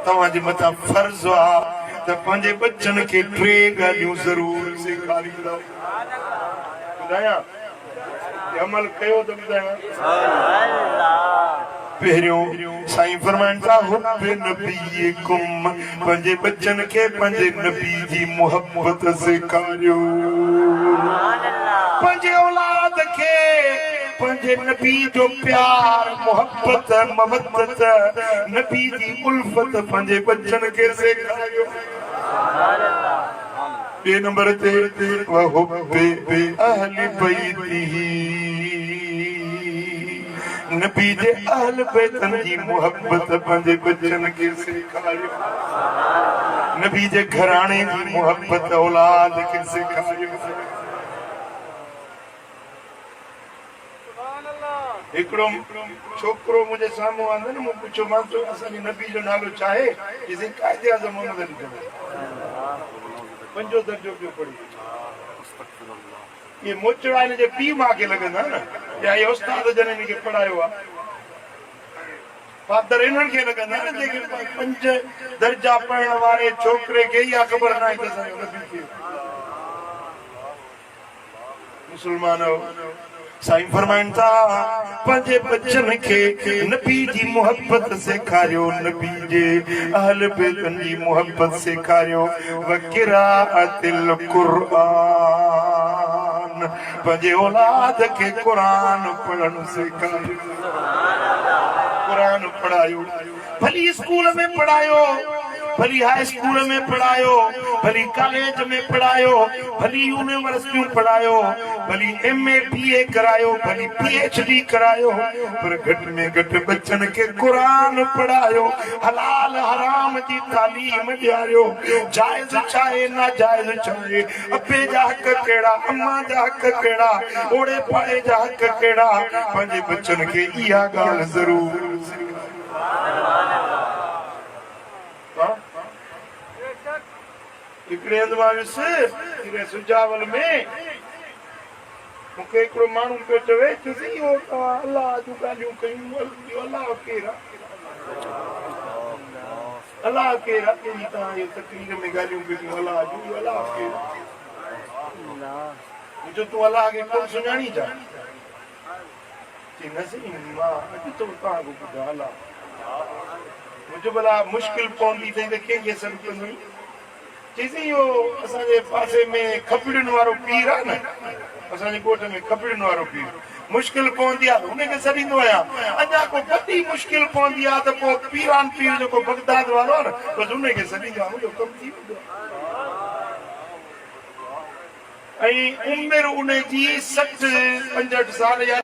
तव्हांजे मथां फर्ज़ आहे त पंहिंजे बच्चन खे 3 ॻाल्हियूं ज़रूर सेखारींदा। ॿुधायां अमल कयो त ॿुधायां। पहिरियों साईं फरमाइनि था हुब्बे नबीकुम, पंहिंजे बच्चन खे पंहिंजे नबी जी मोहब्बत सेखारियो। पंहिंजे औलाद खे पंहिंजे नबी जो प्यार मोहब्बत मवद्दत नबी जी उल्फत पंहिंजे बच्चन खे सेखारियो। ॿिए नंबर ते वहुब्बे अहली बैतिही, नबी जे अहल बैतन जी मोहब्बत पंहिंजे बच्चन खे सेखारियो। नबी जे घराणे जी मोहब्बत औलाद खे सेखारियो। हिकिड़ो छोकिरो मुंहिंजे साम्हूं आंदो न, मूं पुछियो मां चयो असांजे नबी जो नालो छा आहे? इसे कायदे आज़म मोहम्मद अली ख़ान, 5 दर्जो पियो पढ़ी। ये मोचड़ा हिन जे पीउ मां खे लॻंदा न, या ये उस्ताद जन हिन खे पढ़ायो आहे, फादर इन्हनि खे लॻंदा न जेके 5 दर्जा पढ़ण वारे छोकिरे खे इहा ख़बर न आहे त असांजो नबी खे। मुस्लमानो साईं फरमाइनि था पंहिंजे बच्चन खे नबी जी मोहब्बत सेखारियो, नबी जे अहल बैतन जी मोहब्बत सेखारियो। वक़िराअतिल क़ुरान, पंहिंजे औलाद खे क़ुरान पढ़ण सेखारियो। क़ुरान पढ़ायो, भली स्कूल में पढ़ायो, भली हाई स्कूल में पढ़ायो, भली कॉलेज में पढ़ायो, भली यूनिवर्सिटियों पढ़ायो, भली MA BA करायो, भली PhD करायो, पर घट में घट बच्चन के कुरान पढ़ायो। हलाल हराम जी तालीम ॾियारियो। जायज़ चाहे ना जायज़ चाहे, अबे जा हक़ कहिड़ा, अम्मा जा हक़ कहिड़ा, ओड़े पाड़े जा हक़ कहिड़ा, पंहिंजे बच्चन खे इहा ॻाल्हि ज़रूर। हिकिड़े हंधि मां वियुसि सुजावल में, मूंखे हिकिड़ो माण्हू पियो चवे चुसी इहो तव्हां अलाह जूं ॻाल्हियूं कयूं, अलाह केरु आहे? अलाह केरु आहे? तव्हां इहो तकरीर में ॻाल्हियूं कयूं अलाह जूं, अलाह केरु आहे? जो तूं अलाह खे कोन सुञाणी छा? चई न सही मां अॼु तो तव्हांखे ॿुधां अलाह। मुंहिंजो भला मुश्किल पवंदी अथई त कंहिंखे सॾु कंदुई? चईसि इहो असांजे पासे में खपड़ियुनि वारो पीर आहे न, असांजे ॻोठ में खपड़ियुनि वारो पीर, मुश्किल पवंदी आहे हुनखे सॾींदो आहियां। अञा को वॾी मुश्किल पवंदी आहे त पोइ पीरान पीर जेको बगदाद वारो आहे न, बसि हुनखे सॾींदो आहे, मुंहिंजो कमु थी वेंदो आहे। ऐं उमिरि उन जी 60 65 साल या